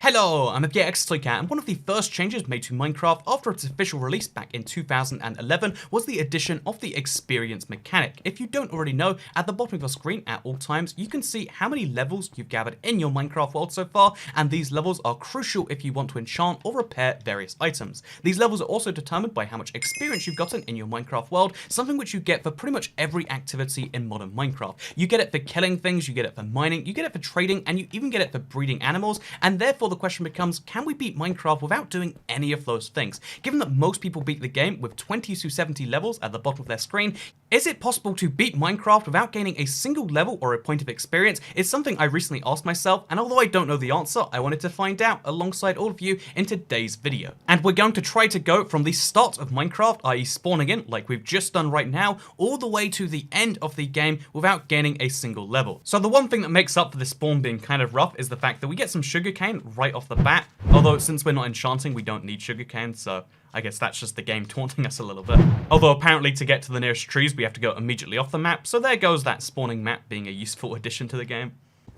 Hello, I'm Toycat, and one of the first changes made to Minecraft after its official release back in 2011 was the addition of the experience mechanic. If you don't already know, at the bottom of your screen at all times, you can see how many levels you've gathered in your Minecraft world so far, and these levels are crucial if you want to enchant or repair various items. These levels are also determined by how much experience you've gotten in your Minecraft world, something which you get for pretty much every activity in modern Minecraft. You get it for killing things, you get it for mining, you get it for trading, and you even get it for breeding animals, and therefore the question becomes, can we beat Minecraft without doing any of those things? Given that most people beat the game with 20 to 70 levels at the bottom of their screen, is it possible to beat Minecraft without gaining a single level or a point of experience? It's something I recently asked myself, and although I don't know the answer, I wanted to find out alongside all of you in today's video. And we're going to try to go from the start of Minecraft, i.e. spawning in, like we've just done right now, all the way to the end of the game without gaining a single level. So the one thing that makes up for this spawn being kind of rough is the fact that we get some sugarcane right off the bat, although since we're not enchanting, we don't need sugarcane, so I guess that's just the game taunting us a little bit. Although apparently to get to the nearest trees, we have to go immediately off the map, so there goes that spawning map being a useful addition to the game.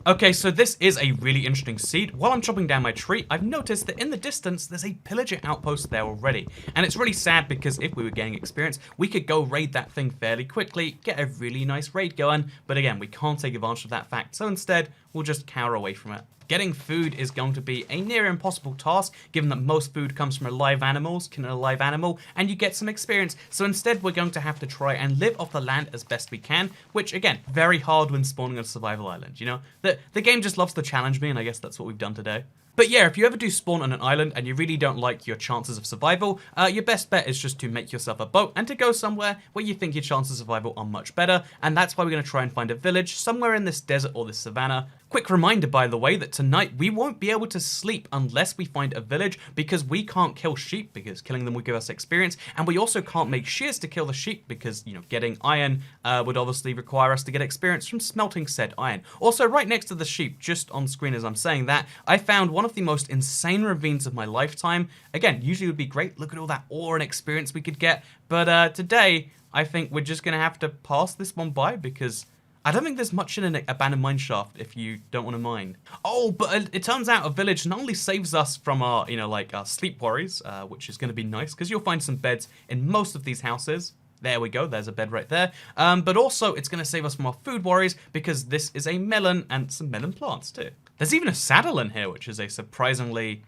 Okay, so this is a really interesting seed. While I'm chopping down my tree, I've noticed that in the distance, there's a pillager outpost there already. And it's really sad because if we were getting experience, we could go raid that thing fairly quickly, get a really nice raid going, but again, we can't take advantage of that fact, so instead, we'll just cower away from it. Getting food is going to be a near impossible task, given that most food comes from alive animals, killing a live animal, and you get some experience. So instead, we're going to have to try and live off the land as best we can, which again, very hard when spawning on a survival island, you know? The game just loves to challenge me, and I guess that's what we've done today. But yeah, if you ever do spawn on an island and you really don't like your chances of survival, your best bet is just to make yourself a boat and to go somewhere where you think your chances of survival are much better, and that's why we're going to try and find a village somewhere in this desert or this savannah. Quick reminder, by the way, that tonight we won't be able to sleep unless we find a village because we can't kill sheep because killing them would give us experience, and we also can't make shears to kill the sheep because, you know, getting iron would obviously require us to get experience from smelting said iron. Also, right next to the sheep, just on screen as I'm saying that, I found one of the most insane ravines of my lifetime. Again, usually it would be great, look at all that ore and experience we could get, but today, I think we're just going to have to pass this one by because I don't think there's much in an abandoned mine shaft if you don't want to mine. Oh, but it turns out a village not only saves us from our, our sleep worries, which is going to be nice, because you'll find some beds in most of these houses. There we go, there's a bed right there. But also, it's going to save us from our food worries, because this is a melon and some melon plants too. There's even a saddle in here, which is a surprisingly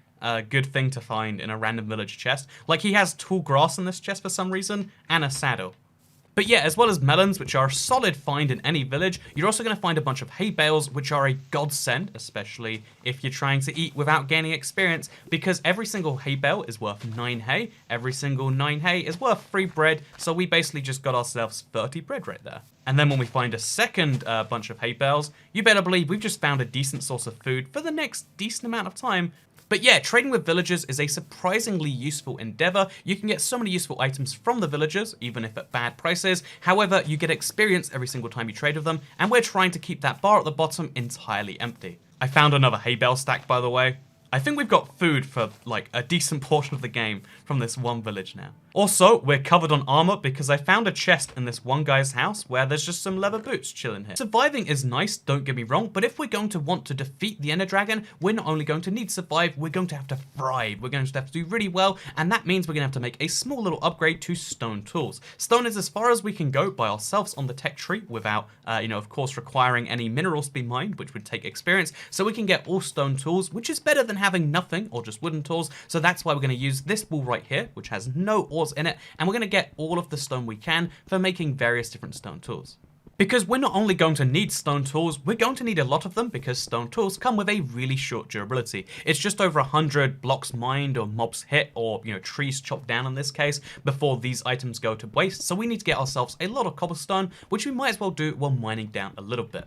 good thing to find in a random village chest. Like, he has tall grass in this chest for some reason, and a saddle. But yeah, as well as melons, which are a solid find in any village, you're also going to find a bunch of hay bales, which are a godsend, especially if you're trying to eat without gaining experience, because every single hay bale is worth 9 hay, every single 9 hay is worth 3 bread, so we basically just got ourselves 30 bread right there. And then when we find a second bunch of hay bales, you better believe we've just found a decent source of food for the next decent amount of time. But yeah, trading with villagers is a surprisingly useful endeavor. You can get so many useful items from the villagers, even if at bad prices. However, you get experience every single time you trade with them, and we're trying to keep that bar at the bottom entirely empty. I found another hay bale stack, by the way. I think we've got food for, like, a decent portion of the game from this one village now. Also, we're covered on armor because I found a chest in this one guy's house where there's just some leather boots chilling here. Surviving is nice, don't get me wrong, but if we're going to want to defeat the Ender Dragon, we're not only going to need to survive, we're going to have to thrive. We're going to have to do really well, and that means we're going to have to make a small little upgrade to stone tools. Stone is as far as we can go by ourselves on the tech tree without, of course, requiring any minerals to be mined, which would take experience, so we can get all stone tools, which is better than having nothing or just wooden tools. So that's why we're going to use this wall right here, which has no ores in it, and we're going to get all of the stone we can for making various different stone tools. Because we're not only going to need stone tools, we're going to need a lot of them because stone tools come with a really short durability. It's just over 100 blocks mined or mobs hit or, trees chopped down in this case before these items go to waste. So we need to get ourselves a lot of cobblestone, which we might as well do while mining down a little bit.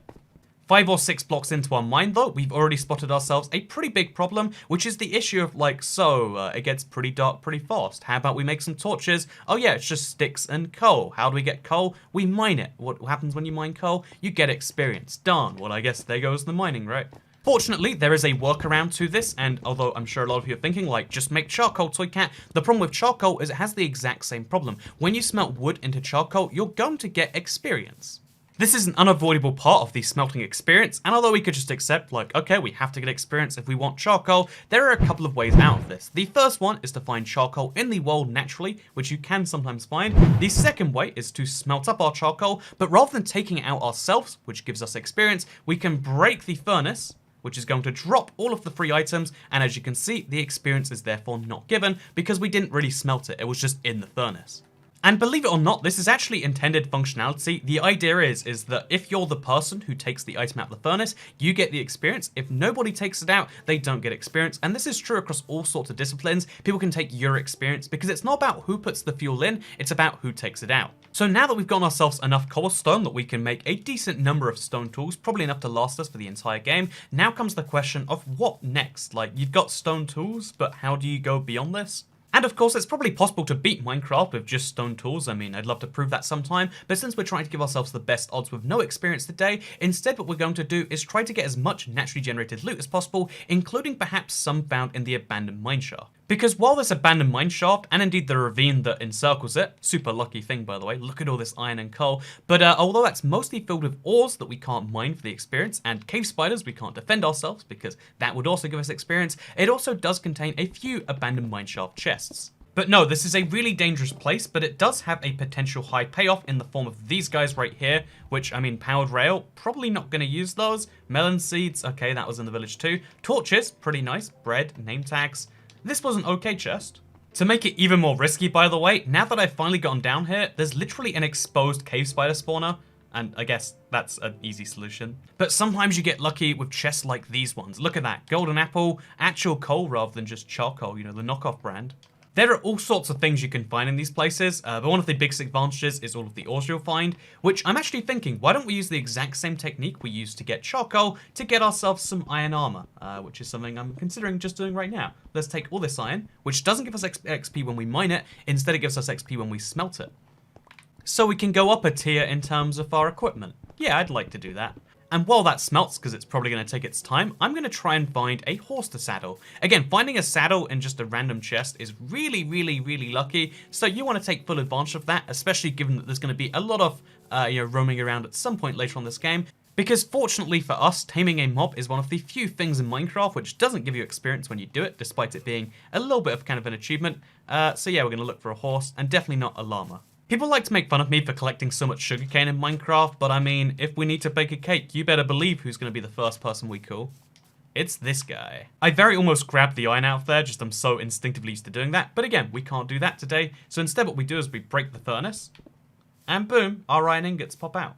5 or 6 blocks into our mine though, we've already spotted ourselves a pretty big problem, which is the issue of it gets pretty dark pretty fast. How about we make some torches? Oh yeah, it's just sticks and coal. How do we get coal? We mine it. What happens when you mine coal? You get experience. Darn, well I guess there goes the mining, right? Fortunately, there is a workaround to this, and although I'm sure a lot of you are thinking, like, just make charcoal, Toycat, the problem with charcoal is it has the exact same problem. When you smelt wood into charcoal, you're going to get experience. This is an unavoidable part of the smelting experience, and although we could just accept, like, okay, we have to get experience if we want charcoal, there are a couple of ways out of this. The first one is to find charcoal in the world naturally, which you can sometimes find. The second way is to smelt up our charcoal, but rather than taking it out ourselves, which gives us experience, we can break the furnace, which is going to drop all of the free items, and as you can see, the experience is therefore not given because we didn't really smelt it, it was just in the furnace. And believe it or not, this is actually intended functionality. The idea is that if you're the person who takes the item out of the furnace, you get the experience. If nobody takes it out, they don't get experience. And this is true across all sorts of disciplines. People can take your experience because it's not about who puts the fuel in, it's about who takes it out. So now that we've gotten ourselves enough cobblestone that we can make a decent number of stone tools, probably enough to last us for the entire game, now comes the question of what next? Like, you've got stone tools, but how do you go beyond this? And of course, it's probably possible to beat Minecraft with just stone tools. I mean, I'd love to prove that sometime, but since we're trying to give ourselves the best odds with no experience today, instead what we're going to do is try to get as much naturally generated loot as possible, including perhaps some found in the abandoned mineshaft. Because while this abandoned mineshaft, and indeed the ravine that encircles it, super lucky thing by the way, look at all this iron and coal, but although that's mostly filled with ores that we can't mine for the experience, and cave spiders we can't defend ourselves because that would also give us experience, it also does contain a few abandoned mineshaft chests. But no, this is a really dangerous place, but it does have a potential high payoff in the form of these guys right here, which, I mean, powered rail, probably not going to use those. Melon seeds, okay, that was in the village too. Torches, pretty nice. Bread, name tags. This was an okay chest. To make it even more risky, by the way, now that I've finally gotten down here, there's literally an exposed cave spider spawner, and I guess that's an easy solution. But sometimes you get lucky with chests like these ones. Look at that, golden apple, actual coal rather than just charcoal, you know, the knockoff brand. There are all sorts of things you can find in these places, but one of the biggest advantages is all of the ores you'll find, which I'm actually thinking, why don't we use the exact same technique we used to get charcoal to get ourselves some iron armor, which is something I'm considering just doing right now. Let's take all this iron, which doesn't give us XP when we mine it, instead it gives us XP when we smelt it. So we can go up a tier in terms of our equipment. Yeah, I'd like to do that. And while that smelts, because it's probably going to take its time, I'm going to try and find a horse to saddle. Again, finding a saddle in just a random chest is really, really, really lucky. So you want to take full advantage of that, especially given that there's going to be a lot of roaming around at some point later on this game. Because fortunately for us, taming a mob is one of the few things in Minecraft which doesn't give you experience when you do it, despite it being a little bit of kind of an achievement. So yeah, we're going to look for a horse, and definitely not a llama. People like to make fun of me for collecting so much sugarcane in Minecraft, but I mean, if we need to bake a cake, you better believe who's going to be the first person we call. It's this guy. I very almost grabbed the iron out there, just I'm so instinctively used to doing that, but again, we can't do that today, so instead what we do is we break the furnace, and boom, our iron ingots pop out.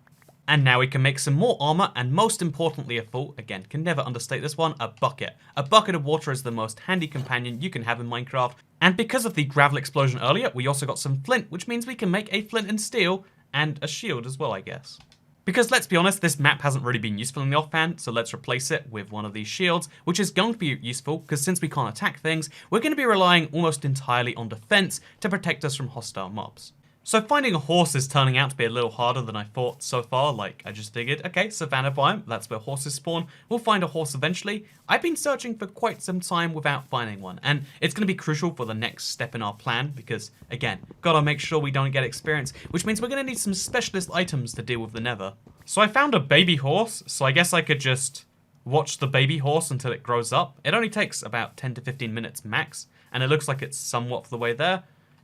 And now we can make some more armor, and most importantly of all, again, can never understate this one, a bucket. A bucket of water is the most handy companion you can have in Minecraft, and because of the gravel explosion earlier, we also got some flint, which means we can make a flint and steel, and a shield as well, I guess. Because let's be honest, this map hasn't really been useful in the offhand, so let's replace it with one of these shields, which is going to be useful, because since we can't attack things, we're going to be relying almost entirely on defense to protect us from hostile mobs. So finding a horse is turning out to be a little harder than I thought so far. Like, I just figured, okay, savannah biome, that's where horses spawn. We'll find a horse eventually. I've been searching for quite some time without finding one, and it's going to be crucial for the next step in our plan because, again, gotta make sure we don't get experience, which means we're going to need some specialist items to deal with the nether. So I found a baby horse, so I guess I could just watch the baby horse until it grows up. It only takes about 10 to 15 minutes max, and it looks like it's somewhat of the way there.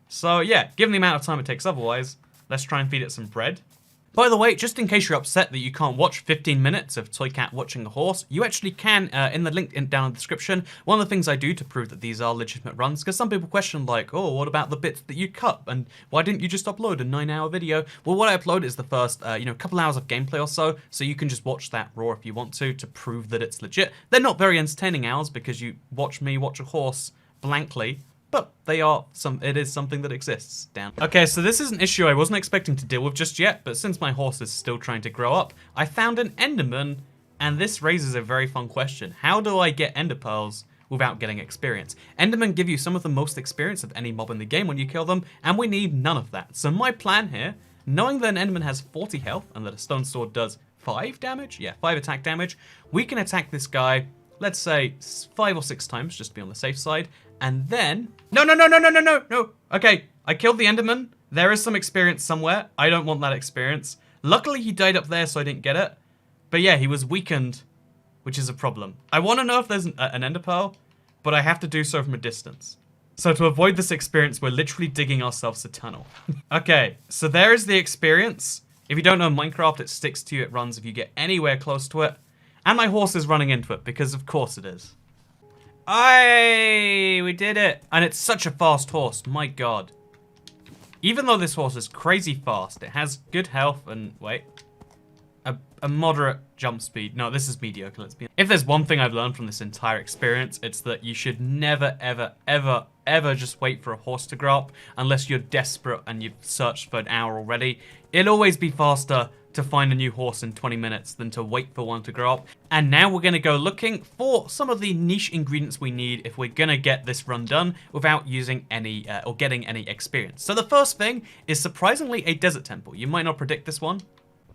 So yeah, given the amount of time it takes otherwise, let's try and feed it some bread. By the way, just in case you're upset that you can't watch 15 minutes of Toycat watching a horse, you actually can in the link down in the description. One of the things I do to prove that these are legitimate runs, because some people question like, oh, what about the bits that you cut? And why didn't you just upload a 9-hour video? Well, what I upload is the first, couple hours of gameplay or so you can just watch that raw if you want to prove that it's legit. They're not very entertaining hours because you watch me watch a horse blankly, but it is something that exists down. Okay, so this is an issue I wasn't expecting to deal with just yet, but since my horse is still trying to grow up, I found an enderman, and this raises a very fun question. How do I get ender pearls without getting experience? Endermen give you some of the most experience of any mob in the game when you kill them, and we need none of that. So my plan here, knowing that an enderman has 40 health, and that a stone sword does 5 damage? Yeah, 5 attack damage. We can attack this guy, let's say 5 or 6 times, just to be on the safe side. And then, no. Okay, I killed the enderman. There is some experience somewhere. I don't want that experience. Luckily, he died up there, so I didn't get it. But yeah, he was weakened, which is a problem. I want to know if there's an ender pearl, but I have to do so from a distance. So to avoid this experience, we're literally digging ourselves a tunnel. Okay, so there is the experience. If you don't know Minecraft, it sticks to you, it runs if you get anywhere close to it. And my horse is running into it, because of course it is. Aye, we did it. And it's such a fast horse, my god. Even though this horse is crazy fast, it has good health and, wait, a moderate jump speed. No, this is mediocre, let's be honest. If there's one thing I've learned from this entire experience, it's that you should never, ever, ever, ever just wait for a horse to grow up unless you're desperate and you've searched for an hour already. It'll always be faster to find a new horse in 20 minutes than to wait for one to grow up. And now we're going to go looking for some of the niche ingredients we need if we're going to get this run done without using any or getting any experience. So the first thing is surprisingly a desert temple. You might not predict this one.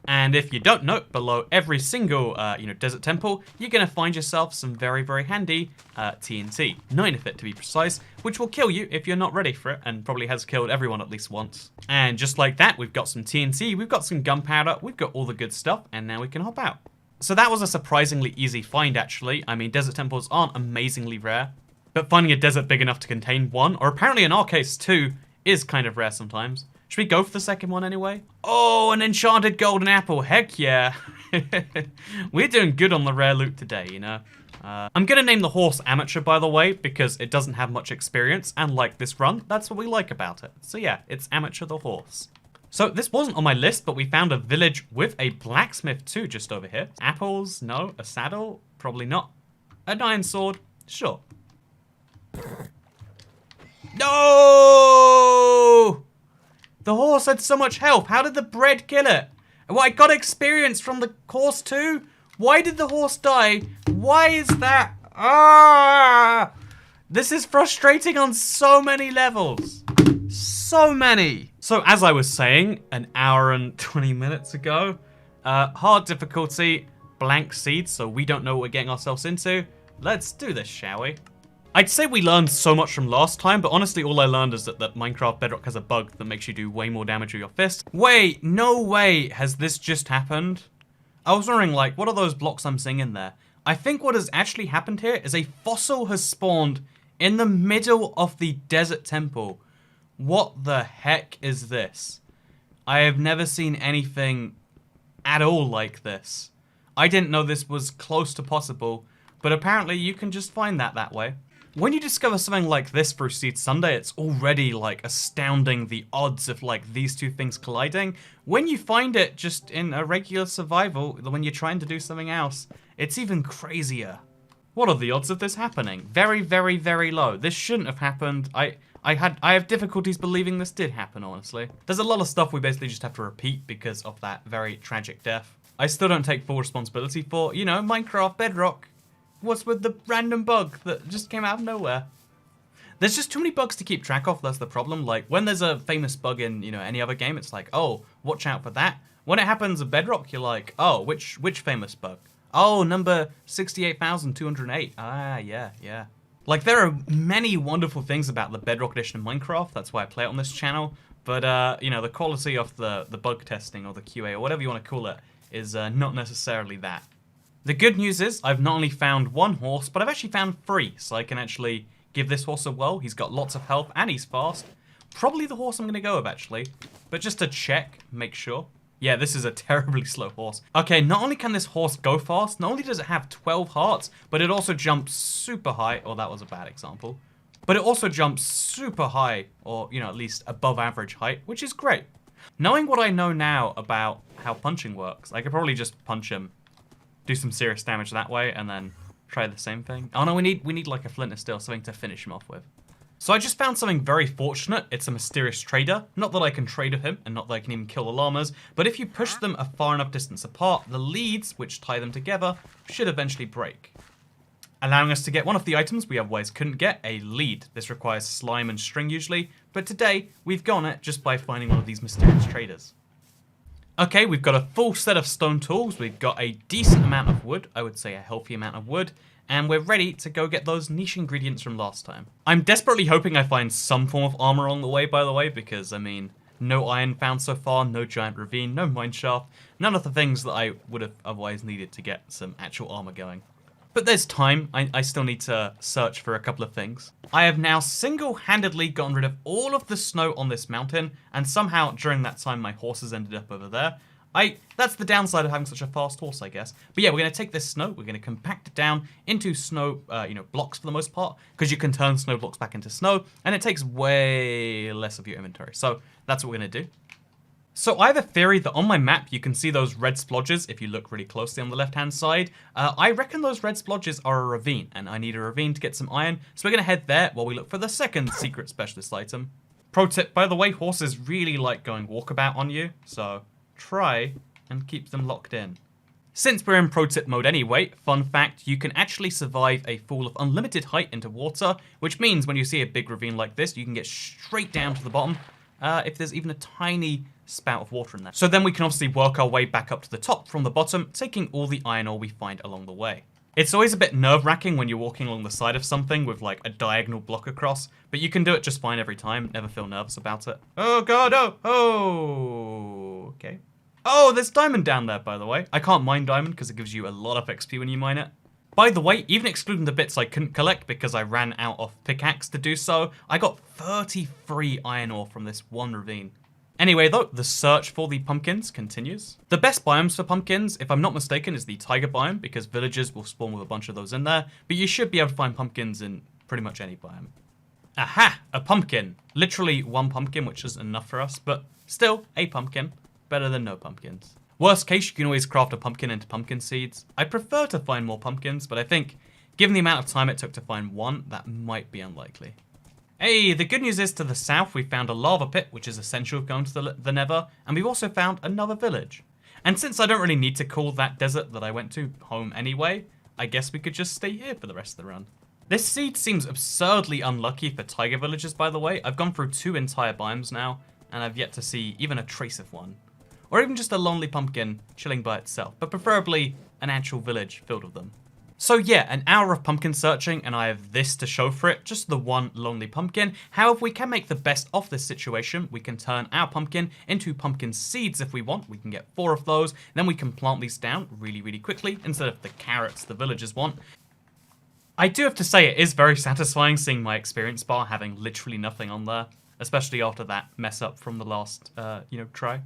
And if you don't know, below every single, desert temple, you're going to find yourself some very, very handy TNT. 9 of it, to be precise, which will kill you if you're not ready for it, and probably has killed everyone at least once. And just like that, we've got some TNT, we've got some gunpowder, we've got all the good stuff, and now we can hop out. So that was a surprisingly easy find, actually. I mean, desert temples aren't amazingly rare, but finding a desert big enough to contain one, or apparently in our case two, is kind of rare sometimes. Should we go for the second one anyway? Oh, an enchanted golden apple. Heck yeah. We're doing good on the rare loot today, you know. I'm going to name the horse Amateur, by the way, because it doesn't have much experience. And like this run, that's what we like about it. So yeah, it's Amateur the horse. So this wasn't on my list, but we found a village with a blacksmith too just over here. Apples? No. A saddle? Probably not. An iron sword? Sure. No! The horse had so much health. How did the bread kill it? Well, I got experience from the horse too. Why did the horse die? Why is that? Ah! This is frustrating on so many levels. So many. So as I was saying an hour and 20 minutes ago, hard difficulty, blank seeds, so we don't know what we're getting ourselves into. Let's do this, shall we? I'd say we learned so much from last time, but honestly all I learned is that Minecraft Bedrock has a bug that makes you do way more damage with your fist. Wait, no way has this just happened? I was wondering, like, what are those blocks I'm seeing in there? I think what has actually happened here is a fossil has spawned in the middle of the desert temple. What the heck is this? I have never seen anything at all like this. I didn't know this was close to possible, but apparently you can just find that way. When you discover something like this through Seed Sunday, it's already like astounding the odds of like these two things colliding. When you find it just in a regular survival, when you're trying to do something else, it's even crazier. What are the odds of this happening? Very, very, very low. This shouldn't have happened. I have difficulties believing this did happen, honestly. There's a lot of stuff we basically just have to repeat because of that very tragic death. I still don't take full responsibility for, you know, Minecraft Bedrock. What's with the random bug that just came out of nowhere? There's just too many bugs to keep track of, that's the problem. Like, when there's a famous bug in, you know, any other game, it's like, oh, watch out for that. When it happens in Bedrock, you're like, oh, which famous bug? Oh, number 68,208. Ah, yeah. Like, there are many wonderful things about the Bedrock edition of Minecraft. That's why I play it on this channel. But, you know, the quality of the bug testing or the QA or whatever you want to call it is not necessarily that. The good news is I've not only found one horse, but I've actually found 3, so I can actually give this horse a whirl. He's got lots of health and he's fast. Probably the horse I'm going to go with, actually. But just to check, make sure. Yeah, this is a terribly slow horse. Okay, not only can this horse go fast, not only does it have 12 hearts, but it also jumps super high. Oh, that was a bad example. But it also jumps super high, or, you know, at least above average height, which is great. Knowing what I know now about how punching works, I could probably just punch him, do some serious damage that way, and then try the same thing. Oh no, we need like a flint and steel, something to finish him off with. So I just found something very fortunate. It's a mysterious trader. Not that I can trade with him, and not that I can even kill the llamas, but if you push them a far enough distance apart, the leads, which tie them together, should eventually break, allowing us to get one of the items we otherwise couldn't get, a lead. This requires slime and string usually, but today we've gotten it just by finding one of these mysterious traders. Okay, we've got a full set of stone tools, we've got a decent amount of wood, I would say a healthy amount of wood, and we're ready to go get those niche ingredients from last time. I'm desperately hoping I find some form of armor along the way, by the way, because, I mean, No iron found so far, no giant ravine, no mineshaft, none of the things that I would have otherwise needed to get some actual armor going. But there's time. I still need to search for a couple of things. I have now single-handedly gotten rid of all of the snow on this mountain, and somehow during that time my horses ended up over there. That's the downside of having such a fast horse, I guess. But yeah, we're going to take this snow, we're going to compact it down into snow, blocks for the most part, because you can turn snow blocks back into snow, and it takes way less of your inventory. So that's what we're going to do. So I have a theory that on my map, you can see those red splodges if you look really closely on the left-hand side. I reckon those red splodges are a ravine, and I need a ravine to get some iron. So we're going to head there while we look for the second secret specialist item. Pro tip, by the way, horses really like going walkabout on you, so try and keep them locked in. Since we're in pro tip mode anyway, fun fact, you can actually survive a fall of unlimited height into water, which means when you see a big ravine like this, you can get straight down to the bottom if there's even a tiny spout of water in there. So then we can obviously work our way back up to the top from the bottom, taking all the iron ore we find along the way. It's always a bit nerve-wracking when you're walking along the side of something with like a diagonal block across, but you can do it just fine every time, never feel nervous about it. Oh god, okay. Oh, there's diamond down there, by the way. I can't mine diamond because it gives you a lot of XP when you mine it. By the way, even excluding the bits I couldn't collect because I ran out of pickaxe to do so, I got 33 iron ore from this one ravine. Anyway though, the search for the pumpkins continues. The best biomes for pumpkins, if I'm not mistaken, is the taiga biome because villagers will spawn with a bunch of those in there, but you should be able to find pumpkins in pretty much any biome. Aha! A pumpkin. Literally one pumpkin, which is enough for us, but still a pumpkin. Better than no pumpkins. Worst case, you can always craft a pumpkin into pumpkin seeds. I prefer to find more pumpkins, but I think, given the amount of time it took to find one, that might be unlikely. Hey, the good news is to the south we found a lava pit, which is essential going to the nether, and we've also found another village. And since I don't really need to call that desert that I went to home anyway, I guess we could just stay here for the rest of the run. This seed seems absurdly unlucky for taiga villages, by the way. I've gone through 2 entire biomes now, and I've yet to see even a trace of one. Or even just a lonely pumpkin chilling by itself, but preferably an actual village filled with them. So yeah, an hour of pumpkin searching, and I have this to show for it, just the one lonely pumpkin. However, we can make the best of this situation. We can turn our pumpkin into pumpkin seeds if we want. We can get 4 of those, then we can plant these down really, really quickly, instead of the carrots the villagers want. I do have to say it is very satisfying seeing my experience bar having literally nothing on there, especially after that mess up from the last, try.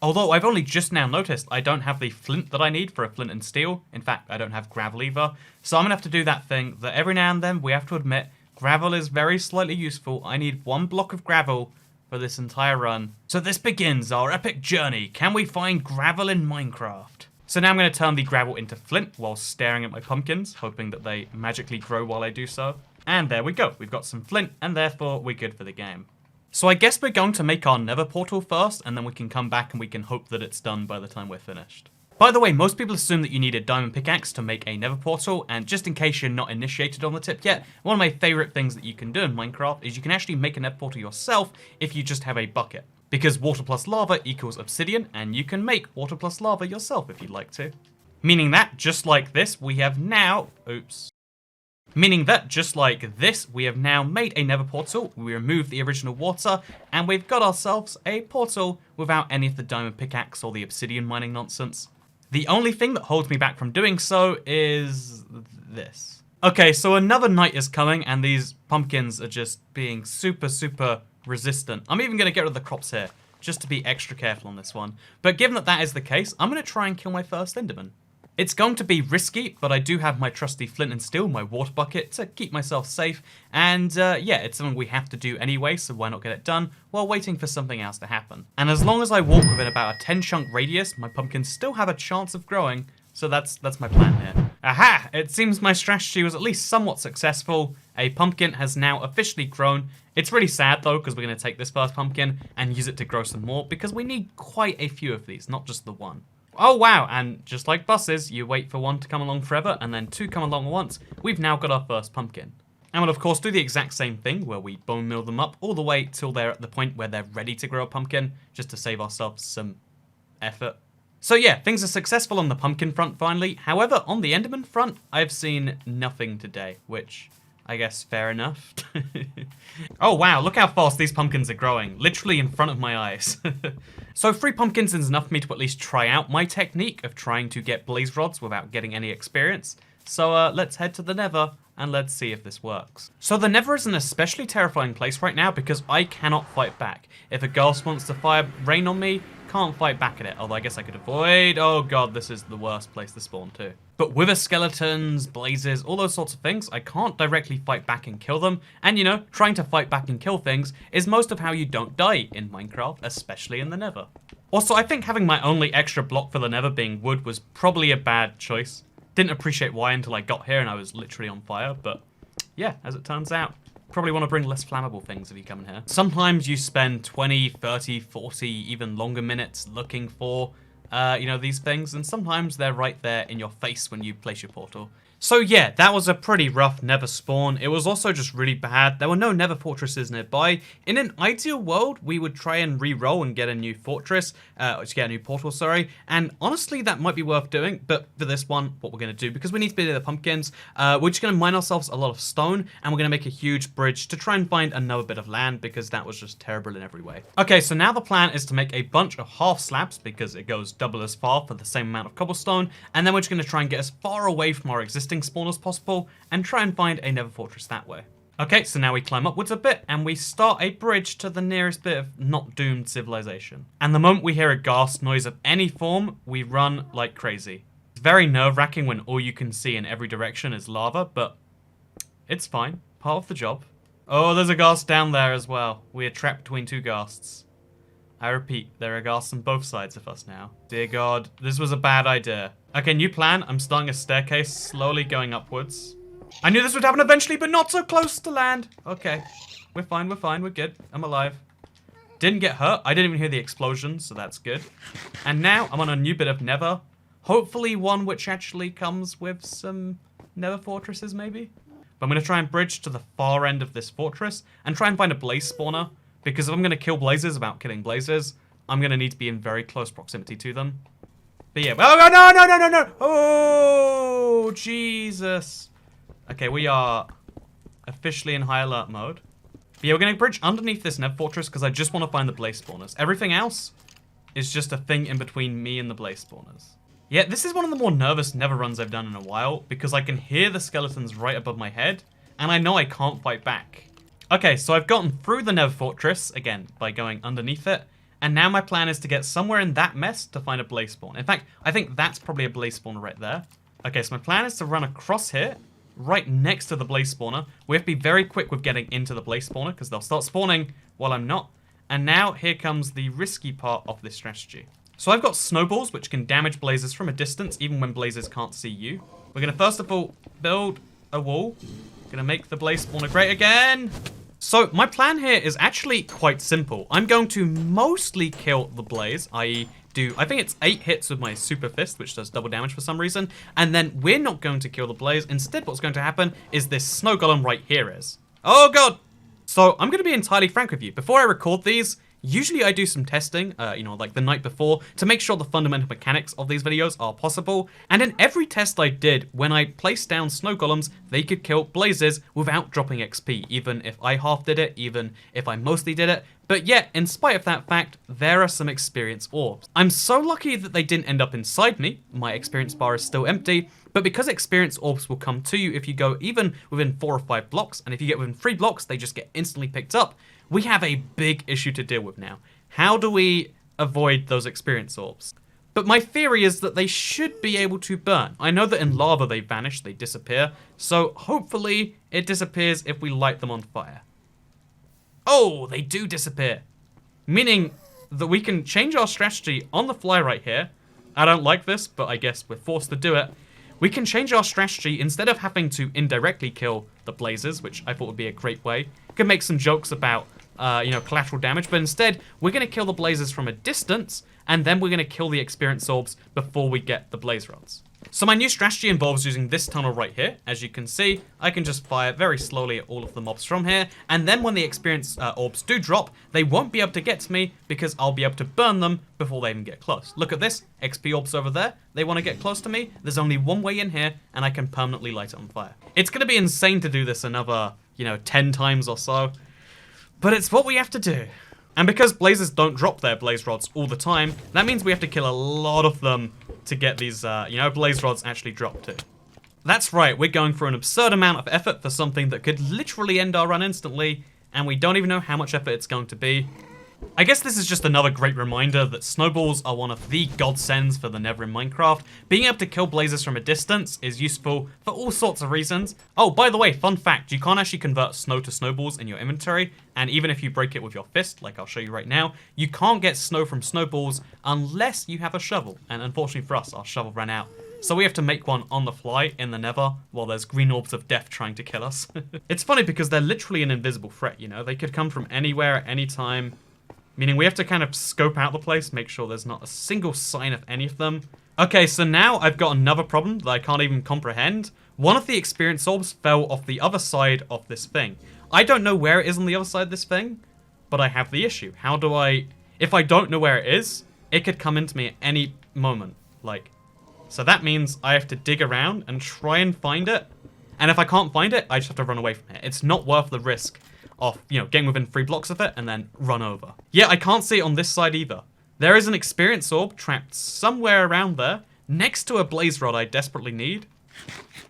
Although I've only just now noticed I don't have the flint that I need for a flint and steel. In fact, I don't have gravel either. So I'm going to have to do that thing that every now and then we have to admit, gravel is very slightly useful. I need 1 block of gravel for this entire run. So this begins our epic journey. Can we find gravel in Minecraft? So now I'm going to turn the gravel into flint while staring at my pumpkins, hoping that they magically grow while I do so. And there we go. We've got some flint, and therefore we're good for the game. So I guess we're going to make our nether portal first, and then we can come back and we can hope that it's done by the time we're finished. By the way, most people assume that you need a diamond pickaxe to make a nether portal, and just in case you're not initiated on the tip yet, one of my favorite things that you can do in Minecraft is you can actually make a nether portal yourself if you just have a bucket. Because water plus lava equals obsidian, and you can make water plus lava yourself if you'd like to. Meaning that, just like this, we have now... Meaning that, just like this, we have now made a nether portal, we removed the original water, and we've got ourselves a portal without any of the diamond pickaxe or the obsidian mining nonsense. The only thing that holds me back from doing so is this. Okay, so another night is coming, and these pumpkins are just being super, super resistant. I'm even going to get rid of the crops here, just to be extra careful on this one. But given that that is the case, I'm going to try and kill my first enderman. It's going to be risky, but I do have my trusty flint and steel, my water bucket, to keep myself safe. And yeah, it's something we have to do anyway, so why not get it done while waiting for something else to happen. And as long as I walk within about a 10 chunk radius, my pumpkins still have a chance of growing, so that's my plan here. Aha! It seems my strategy was at least somewhat successful. A pumpkin has now officially grown. It's really sad though, because we're going to take this first pumpkin and use it to grow some more, because we need quite a few of these, not just the one. Oh wow, and just like buses, you wait for 1 to come along forever and then 2 come along at once. We've now got our first pumpkin. And we'll of course do the exact same thing where we bone meal them up all the way till they're at the point where they're ready to grow a pumpkin, just to save ourselves some effort. So yeah, things are successful on the pumpkin front finally. However, on the enderman front, I've seen nothing today, which I guess fair enough. Oh wow, look how fast these pumpkins are growing. Literally in front of my eyes. So 3 pumpkins is enough for me to at least try out my technique of trying to get blaze rods without getting any experience. So let's head to the nether and let's see if this works. So the nether is an especially terrifying place right now because I cannot fight back. If a ghost wants to fire rain on me, can't fight back at it. Although I guess I could avoid. Oh god, this is the worst place to spawn too. But wither skeletons, blazes, all those sorts of things, I can't directly fight back and kill them. And you know, trying to fight back and kill things is most of how you don't die in Minecraft, especially in the nether. Also, I think having my only extra block for the nether being wood was probably a bad choice. Didn't appreciate why until I got here and I was literally on fire, but yeah, as it turns out. Probably want to bring less flammable things if you come in here. Sometimes you spend 20, 30, 40, even longer minutes looking for, you know, these things, and sometimes they're right there in your face when you place your portal. So yeah, that was a pretty rough nether spawn. It was also just really bad. There were no nether fortresses nearby. In an ideal world, we would try and re-roll and get a new fortress, to get a new portal, sorry. And honestly, that might be worth doing. But for this one, what we're going to do, because we need to be near the pumpkins, we're just going to mine ourselves a lot of stone, and we're going to make a huge bridge to try and find another bit of land, because that was just terrible in every way. Okay, so now the plan is to make a bunch of half slabs, because it goes double as far for the same amount of cobblestone, and then we're just going to try and get as far away from our existing spawn as possible and try and find a nether fortress that way. Okay, so now we climb upwards a bit and we start a bridge to the nearest bit of not doomed civilization. And the moment we hear a ghast noise of any form, we run like crazy. It's very nerve-wracking when all you can see in every direction is lava, but it's fine. Part of the job. Oh, there's a ghast down there as well. We are trapped between 2 ghasts. I repeat, there are ghasts on both sides of us now. Dear God, this was a bad idea. Okay, new plan. I'm starting a staircase, slowly going upwards. I knew this would happen eventually, but not so close to land. Okay, we're fine, we're good. I'm alive. Didn't get hurt. I didn't even hear the explosion, so that's good. And now I'm on a new bit of nether. Hopefully one which actually comes with some nether fortresses, maybe? But I'm going to try and bridge to the far end of this fortress and try and find a blaze spawner. Because if I'm going to kill blazes without killing blazes, I'm going to need to be in very close proximity to them. But yeah, oh, no! Oh, Jesus. Okay, we are officially in high alert mode. But yeah, we're going to bridge underneath this nether fortress because I just want to find the blaze spawners. Everything else is just a thing in between me and the blaze spawners. Yeah, this is one of the more nervous nether runs I've done in a while because I can hear the skeletons right above my head and I know I can't fight back. Okay, so I've gotten through the nether fortress, again, by going underneath it. And now my plan is to get somewhere in that mess to find a blaze spawn. In fact, I think that's probably a blaze spawner right there. Okay, so my plan is to run across here, right next to the blaze spawner. We have to be very quick with getting into the blaze spawner, because they'll start spawning while I'm not. And now, here comes the risky part of this strategy. So I've got snowballs, which can damage blazes from a distance, even when blazes can't see you. We're going to first of all build a wall. Going to make the blaze spawner great again. So my plan here is actually quite simple. I'm going to mostly kill the blaze, i.e. I think it's 8 hits with my super fist, which does double damage for some reason. And then we're not going to kill the blaze. Instead, what's going to happen is this snow golem right here is. Oh God. So I'm going to be entirely frank with you. Before I record these, usually I do some testing, you know, like the night before, to make sure the fundamental mechanics of these videos are possible. And in every test I did, when I placed down snow golems, they could kill blazes without dropping XP, even if I half did it, even if I mostly did it. But yet, in spite of that fact, there are some experience orbs. I'm so lucky that they didn't end up inside me. My experience bar is still empty. But because experience orbs will come to you if you go even within 4 or 5 blocks, and if you get within 3 blocks, they just get instantly picked up, we have a big issue to deal with now. How do we avoid those experience orbs? But my theory is that they should be able to burn. I know that in lava they vanish, they disappear, so hopefully it disappears if we light them on fire. Oh, they do disappear. Meaning that we can change our strategy on the fly right here. I don't like this, but I guess we're forced to do it. We can change our strategy instead of having to indirectly kill the blazes, which I thought would be a great way. We could make some jokes about, you know, collateral damage, but instead we're going to kill the blazes from a distance, and then we're going to kill the experience orbs before we get the blaze rods. So my new strategy involves using this tunnel right here. As you can see, I can just fire very slowly at all of the mobs from here, and then when the experience orbs do drop, they won't be able to get to me because I'll be able to burn them before they even get close. Look at this, XP orbs over there. They want to get close to me. There's only one way in here, and I can permanently light it on fire. It's going to be insane to do this another, 10 times or so, but it's what we have to do. And because blazes don't drop their blaze rods all the time, that means we have to kill a lot of them to get these, blaze rods actually drop too. That's right, we're going for an absurd amount of effort for something that could literally end our run instantly, and we don't even know how much effort it's going to be. I guess this is just another great reminder that snowballs are one of the godsends for the Nether in Minecraft. Being able to kill blazes from a distance is useful for all sorts of reasons. Oh, by the way, fun fact, you can't actually convert snow to snowballs in your inventory, and even if you break it with your fist, like I'll show you right now, you can't get snow from snowballs unless you have a shovel, and unfortunately for us, our shovel ran out. So we have to make one on the fly in the Nether while there's green orbs of death trying to kill us. It's funny because they're literally an invisible threat, They could come from anywhere at any time. Meaning we have to kind of scope out the place, make sure there's not a single sign of any of them. Okay, so now I've got another problem that I can't even comprehend. One of the experience orbs fell off the other side of this thing. I don't know where it is on the other side of this thing, but I have the issue. How do I... If I don't know where it is, it could come into me at any moment. So that means I have to dig around and try and find it. And if I can't find it, I just have to run away from it. It's not worth the risk of, getting within 3 blocks of it and then run over. Yeah, I can't see it on this side either. There is an experience orb trapped somewhere around there, next to a blaze rod I desperately need.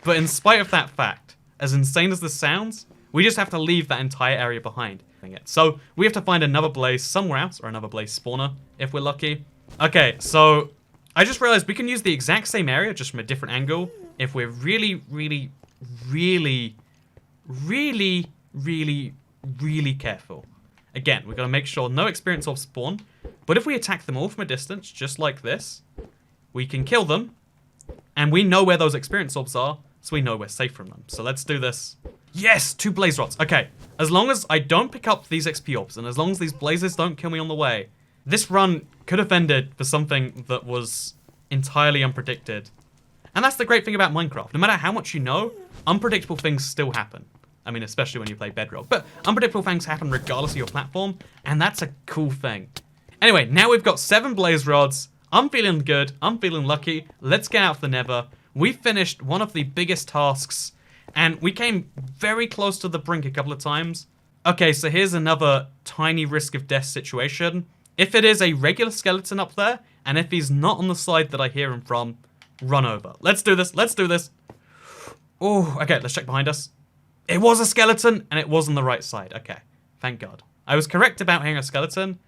But in spite of that fact, as insane as this sounds, we just have to leave that entire area behind. So we have to find another blaze somewhere else, or another blaze spawner, if we're lucky. Okay, so I just realized we can use the exact same area, just from a different angle, if we're really, really, really, really, really, really careful. Again, we've got to make sure no experience orbs spawn, but if we attack them all from a distance, just like this, we can kill them, and we know where those experience orbs are, so we know we're safe from them. So let's do this. Yes, 2 blaze rods. Okay, as long as I don't pick up these XP orbs, and as long as these blazes don't kill me on the way, this run could have ended for something that was entirely unpredicted. And that's the great thing about Minecraft. No matter how much you know, unpredictable things still happen. I mean, especially when you play Bedrock. But unpredictable things happen regardless of your platform, and that's a cool thing. Anyway, now we've got 7 blaze rods. I'm feeling good. I'm feeling lucky. Let's get out of the Nether. We finished one of the biggest tasks, and we came very close to the brink a couple of times. Okay, so here's another tiny risk of death situation. If it is a regular skeleton up there, and if he's not on the side that I hear him from, run over. Let's do this. Let's do this. Oh, okay, let's check behind us. It was a skeleton, and it was on the right side. Okay, thank God. I was correct about hearing a skeleton,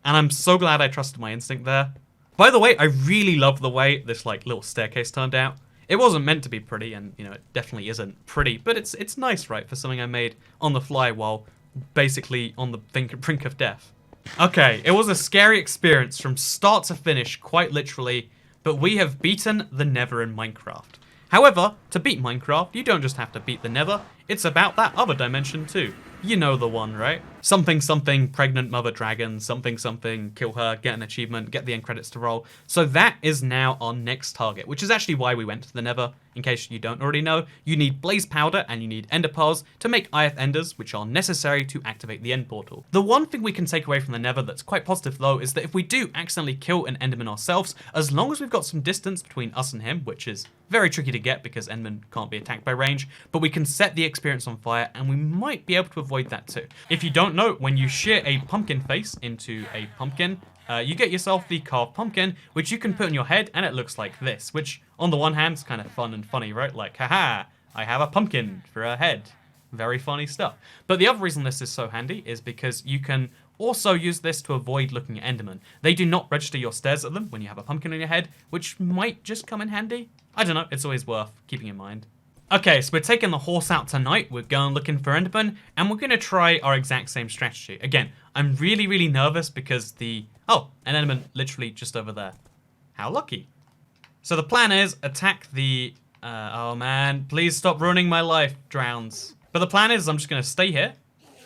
and I'm so glad I trusted my instinct there. By the way, I really love the way this little staircase turned out. It wasn't meant to be pretty, and it definitely isn't pretty, but it's nice, right, for something I made on the fly while basically on the brink of death. Okay, it was a scary experience from start to finish, quite literally, but we have beaten the Nether in Minecraft. However, to beat Minecraft, you don't just have to beat the Nether, it's about that other dimension too. You know the one, right? Something something pregnant mother dragon, something something kill her, get an achievement, get the end credits to roll. So that is now our next target, which is actually why we went to the Nether. In case you don't already know, you need blaze powder and you need ender pearls to make IF enders, which are necessary to activate the end portal. The one thing we can take away from the Nether that's quite positive though is that if we do accidentally kill an enderman ourselves, as long as we've got some distance between us and him, which is very tricky to get because endermen can't be attacked by range, but we can set the experience on fire and we might be able to avoid that too. If you don't know, when you shear a pumpkin face into a pumpkin, you get yourself the carved pumpkin, which you can put on your head, and it looks like this, which on the one hand is kind of fun and funny, right? Like, haha, I have a pumpkin for a head. Very funny stuff. But the other reason this is so handy is because you can also use this to avoid looking at endermen. They do not register your stares at them when you have a pumpkin on your head, which might just come in handy. I don't know, it's always worth keeping in mind. Okay, so we're taking the horse out tonight, we're going looking for endermen, and we're going to try our exact same strategy. Again, I'm really, really nervous because oh, an enderman literally just over there. How lucky. So the plan is attack the... oh man, please stop ruining my life, drowns. But the plan is I'm just going to stay here,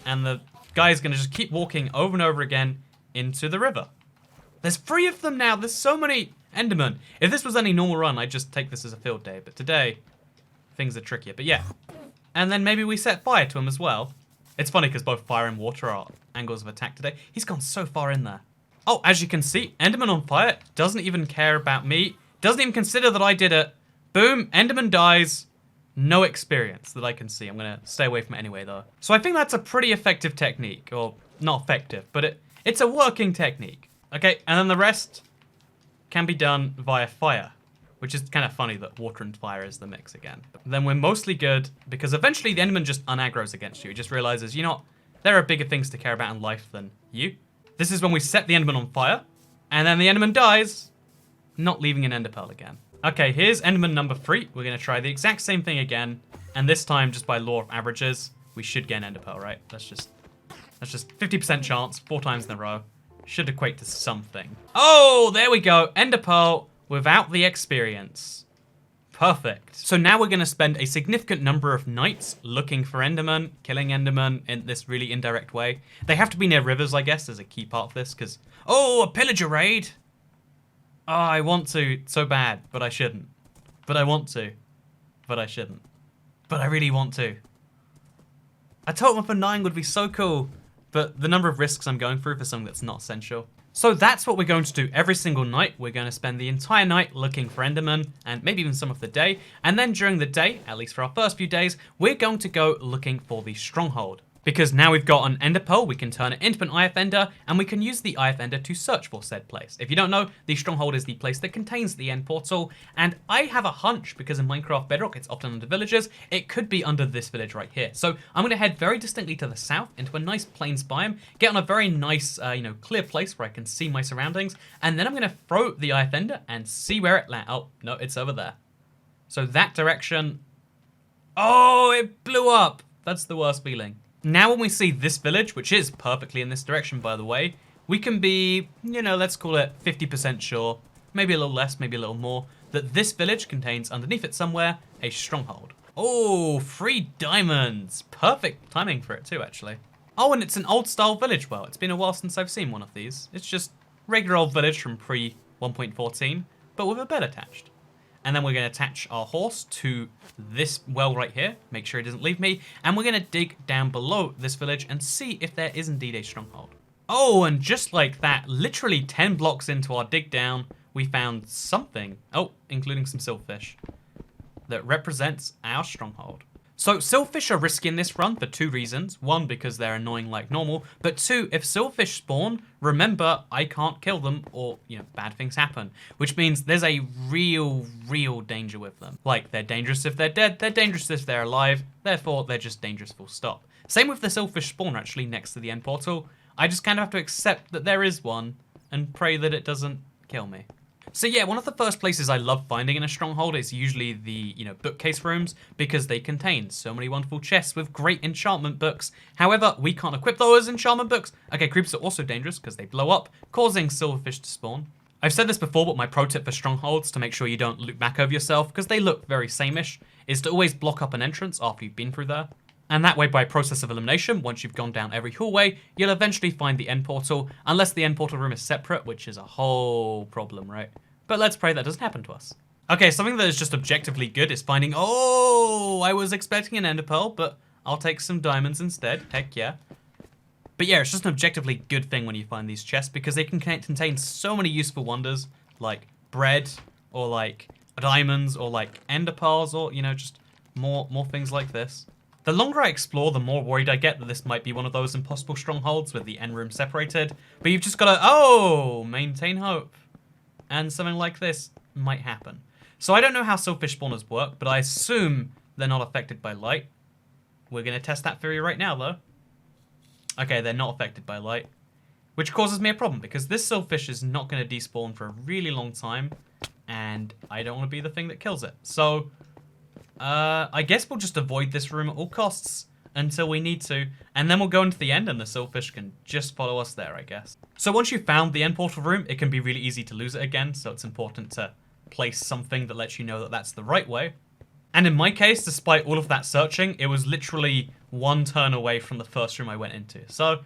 and the guy's going to just keep walking over and over again into the river. There's 3 of them now, there's so many Enderman. If this was any normal run, I'd just take this as a field day. But today, things are trickier. But yeah. And then maybe we set fire to him as well. It's funny because both fire and water are angles of attack today. He's gone so far in there. Oh, as you can see, Enderman on fire doesn't even care about me. Doesn't even consider that I did it. Boom, Enderman dies. No experience that I can see. I'm going to stay away from it anyway, though. So I think that's a pretty effective technique. Or, not effective, but it's a working technique. Okay, and then the rest can be done via fire. Which is kind of funny that water and fire is the mix again. But then we're mostly good, because eventually the Enderman just unaggros against you. He just realizes, you know what, there are bigger things to care about in life than you. This is when we set the Enderman on fire, and then the Enderman dies, not leaving an Ender Pearl again. Okay, here's Enderman number 3. We're going to try the exact same thing again, and this time, just by law of averages, we should get an Ender Pearl, right? That's just 50% chance, 4 times in a row. Should equate to something. Oh, there we go, Ender Pearl. Without the experience. Perfect. So now we're going to spend a significant number of nights looking for Enderman, killing Enderman in this really indirect way. They have to be near rivers, I guess, as a key part of this, because... Oh, a pillager raid! Oh, I want to so bad, but I shouldn't. But I want to. But I shouldn't. But I really want to. A totem for 9 would be so cool, but the number of risks I'm going through for something that's not essential. So that's what we're going to do every single night. We're going to spend the entire night looking for Enderman, and maybe even some of the day. And then during the day, at least for our first few days, we're going to go looking for the stronghold. Because now we've got an Ender Pearl, we can turn it into an IF Ender, and we can use the IF Ender to search for said place. If you don't know, the stronghold is the place that contains the end portal, and I have a hunch, because in Minecraft Bedrock it's often under villages, it could be under this village right here. So I'm going to head very distinctly to the south, into a nice plains biome, get on a very nice, clear place where I can see my surroundings, and then I'm going to throw the IF Ender and see where it lands. Oh, no, it's over there. So that direction... Oh, it blew up! That's the worst feeling. Now when we see this village, which is perfectly in this direction, by the way, we can be, let's call it 50% sure, maybe a little less, maybe a little more, that this village contains underneath it somewhere a stronghold. Oh, 3 diamonds. Perfect timing for it too, actually. Oh, and it's an old style village. Well, it's been a while since I've seen one of these. It's just regular old village from pre 1.14, but with a bed attached. And then we're going to attach our horse to this well right here. Make sure it doesn't leave me. And we're going to dig down below this village and see if there is indeed a stronghold. Oh, and just like that, literally 10 blocks into our dig down, we found something. Oh, including some silverfish. That represents our stronghold. So silverfish are risky in this run for 2 reasons. 1, because they're annoying like normal. But 2, if silverfish spawn, remember, I can't kill them or, bad things happen. Which means there's a real danger with them. Like, they're dangerous if they're dead, they're dangerous if they're alive, therefore they're just dangerous full stop. Same with the silverfish spawner actually next to the end portal. I just kind of have to accept that there is one and pray that it doesn't kill me. So yeah, one of the first places I love finding in a stronghold is usually the, bookcase rooms, because they contain so many wonderful chests with great enchantment books. However, we can't equip those enchantment books. Okay, creepers are also dangerous because they blow up, causing silverfish to spawn. I've said this before, but my pro tip for strongholds, to make sure you don't loop back over yourself, because they look very same-ish, is to always block up an entrance after you've been through there. And that way, by process of elimination, once you've gone down every hallway, you'll eventually find the end portal, unless the end portal room is separate, which is a whole problem, right? But let's pray that doesn't happen to us. Okay, something that is just objectively good is finding... Oh, I was expecting an Ender Pearl, but I'll take some diamonds instead. Heck yeah. But yeah, it's just an objectively good thing when you find these chests, because they can contain so many useful wonders, like bread, or like diamonds, or like Ender Pearls, or, just more things like this. The longer I explore, the more worried I get that this might be one of those impossible strongholds with the end room separated. But you've just got to, maintain hope. And something like this might happen. So I don't know how silverfish spawners work, but I assume they're not affected by light. We're going to test that theory right now, though. Okay, they're not affected by light. Which causes me a problem, because this silverfish is not going to despawn for a really long time. And I don't want to be the thing that kills it. So, I guess we'll just avoid this room at all costs until we need to, and then we'll go into the end and the silverfish can just follow us there, I guess. So once you've found the end portal room, it can be really easy to lose it again, so it's important to place something that lets you know that that's the right way. And in my case, despite all of that searching, it was literally 1 turn away from the first room I went into. So,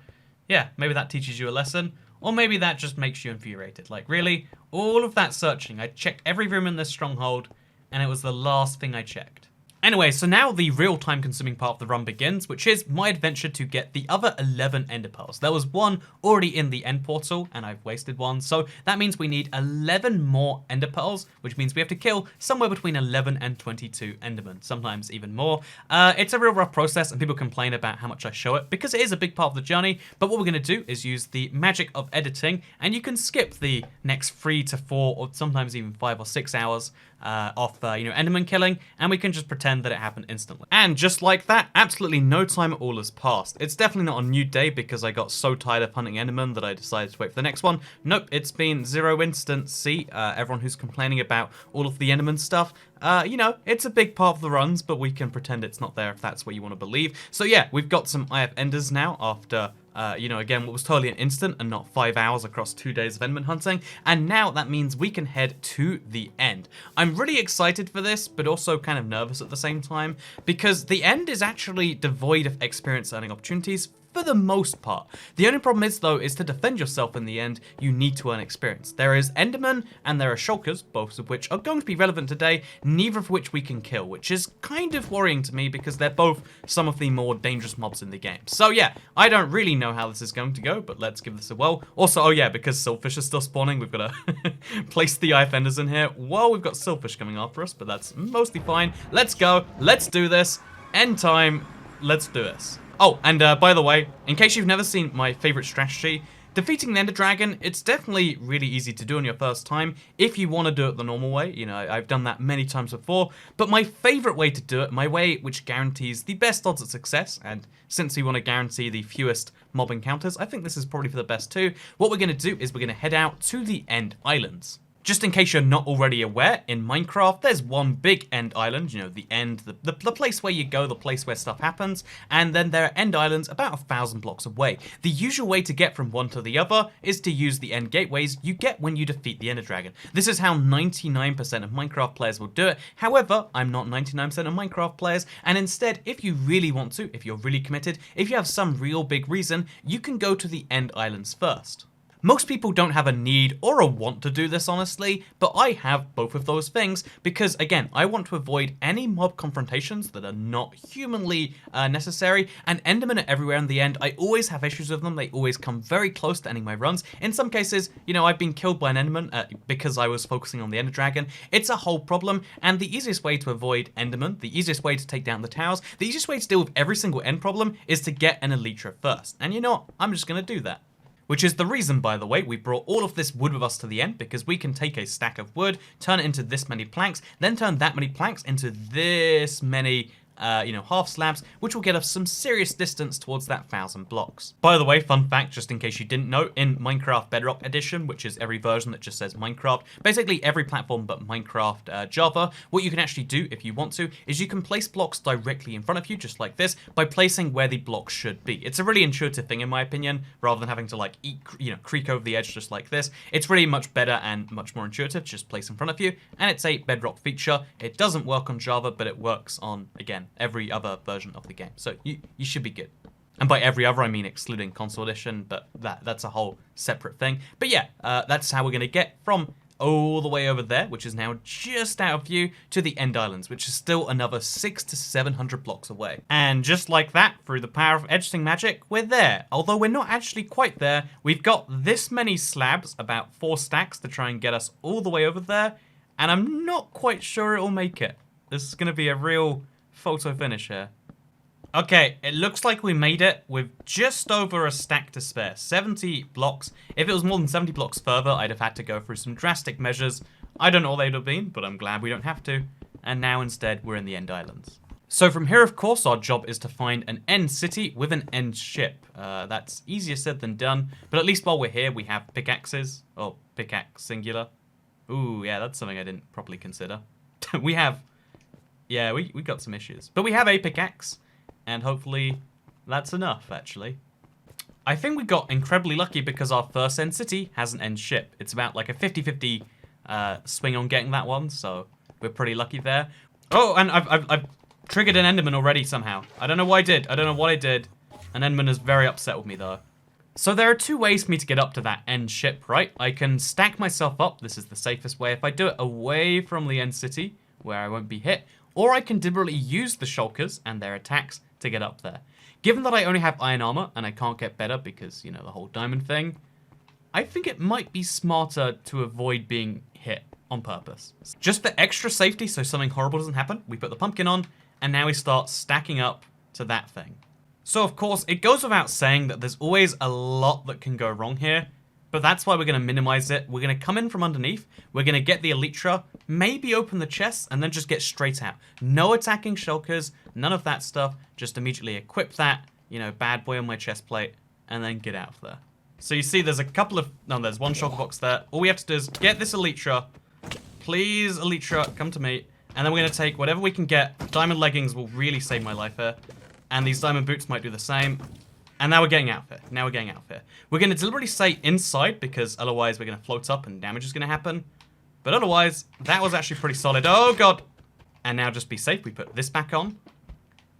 yeah, maybe that teaches you a lesson. Or maybe that just makes you infuriated. Like, really? All of that searching. I checked every room in this stronghold, and it was the last thing I checked. Anyway, so now the real time-consuming part of the run begins, which is my adventure to get the other 11 ender pearls. There was one already in the end portal, and I've wasted one, so that means we need 11 more ender pearls, which means we have to kill somewhere between 11 and 22 endermen, sometimes even more. It's a real rough process, and people complain about how much I show it, because it is a big part of the journey, but what we're going to do is use the magic of editing, and you can skip the next 3 to 4, or sometimes even 5 or 6 hours off, enderman killing, and we can just pretend that it happened instantly. And just like that, absolutely no time at all has passed. It's definitely not a new day because I got so tired of hunting enderman that I decided to wait for the next one. Nope, it's been 0 instants. See, everyone who's complaining about all of the enderman stuff, it's a big part of the runs, but we can pretend it's not there if that's what you want to believe. So yeah, we've got some IF enders now after again, what was totally an instant and not 5 hours across 2 days of enderman hunting. And now that means we can head to the end. I'm really excited for this, but also kind of nervous at the same time, because the end is actually devoid of experience earning opportunities for the most part. The only problem is, though, is to defend yourself in the end, you need to earn experience. There is Enderman and there are Shulkers, both of which are going to be relevant today, neither of which we can kill, which is kind of worrying to me because they're both some of the more dangerous mobs in the game. So yeah, I don't really know how this is going to go, but let's give this a whirl. Also, oh yeah, because Silverfish is still spawning, we've got to place the IF Enders in here. Well, we've got Silverfish coming after us, but that's mostly fine. Let's go, let's do this. End time, let's do this. Oh, and by the way, in case you've never seen my favorite strategy, defeating the Ender Dragon, it's definitely really easy to do on your first time if you want to do it the normal way. You know, I've done that many times before, but my favorite way to do it, my way which guarantees the best odds at success, and since we want to guarantee the fewest mob encounters, I think this is probably for the best too. What we're going to do is we're going to head out to the End Islands. Just in case you're not already aware, in Minecraft, there's one big end island, the end, the place where you go, the place where stuff happens, and then there are end islands about 1,000 blocks away. The usual way to get from one to the other is to use the end gateways you get when you defeat the Ender Dragon. This is how 99% of Minecraft players will do it. However, I'm not 99% of Minecraft players, and instead, if you really want to, if you're really committed, if you have some real big reason, you can go to the end islands first. Most people don't have a need or a want to do this, honestly, but I have both of those things because, again, I want to avoid any mob confrontations that are not humanly necessary, and Endermen are everywhere in the end. I always have issues with them. They always come very close to ending my runs. In some cases, I've been killed by an Enderman because I was focusing on the Ender Dragon. It's a whole problem, and the easiest way to avoid Enderman, the easiest way to take down the towers, the easiest way to deal with every single end problem is to get an Elytra first. And you know what? I'm just going to do that. Which is the reason, by the way, we brought all of this wood with us to the end, because we can take a stack of wood, turn it into this many planks, then turn that many planks into this many half slabs, which will get us some serious distance towards that 1,000 blocks. By the way, fun fact, just in case you didn't know, in Minecraft Bedrock Edition, which is every version that just says Minecraft, basically every platform but Minecraft Java, what you can actually do if you want to is you can place blocks directly in front of you, just like this, by placing where the blocks should be. It's a really intuitive thing in my opinion, rather than having to creak over the edge just like this. It's really much better and much more intuitive to just place in front of you, and it's a Bedrock feature. It doesn't work on Java, but it works on, again, every other version of the game. So you should be good. And by every other, I mean excluding console edition, but that's a whole separate thing. But yeah, that's how we're going to get from all the way over there, which is now just out of view, to the End Islands, which is still another 600 to 700 blocks away. And just like that, through the power of editing magic, we're there. Although we're not actually quite there. We've got this many slabs, about 4 stacks, to try and get us all the way over there, and I'm not quite sure it'll make it. This is going to be a real photo finish here. Okay, it looks like we made it with just over a stack to spare. 70 blocks. If it was more than 70 blocks further, I'd have had to go through some drastic measures. I don't know what they'd have been, but I'm glad we don't have to. And now instead, we're in the End Islands. So from here, of course, our job is to find an end city with an end ship. That's easier said than done, but at least while we're here, we have pickaxes. Oh, pickaxe singular. Ooh, yeah, that's something I didn't properly consider. we got some issues. But we have a pickaxe, and hopefully that's enough, actually. I think we got incredibly lucky because our first end city has an end ship. It's about like a 50-50 swing on getting that one, so we're pretty lucky there. Oh, and I've triggered an Enderman already somehow. I don't know what I did. I don't know what I did. An Enderman is very upset with me, though. So there are two ways for me to get up to that end ship, right? I can stack myself up. This is the safest way if I do it away from the end city, where I won't be hit. Or I can deliberately use the shulkers and their attacks to get up there. Given that I only have iron armor and I can't get better because, you know, the whole diamond thing, I think it might be smarter to avoid being hit on purpose. Just for extra safety so something horrible doesn't happen, we put the pumpkin on, and now we start stacking up to that thing. So of course, it goes without saying that there's always a lot that can go wrong here, but that's why we're going to minimize it. We're going to come in from underneath, we're going to get the elytra, maybe open the chests, and then just get straight out. No attacking shulkers, none of that stuff, just immediately equip that, you know, bad boy on my chest plate, and then get out of there. So you see there's a couple of, no, there's one shulker box there. All we have to do is get this elytra. Please, elytra, come to me. And then we're going to take whatever we can get. Diamond leggings will really save my life here. And these diamond boots might do the same. And now we're getting out of here. Now we're getting out of here. We're going to deliberately stay inside because otherwise we're going to float up and damage is going to happen. But otherwise, that was actually pretty solid. Oh, God. And now just be safe. We put this back on.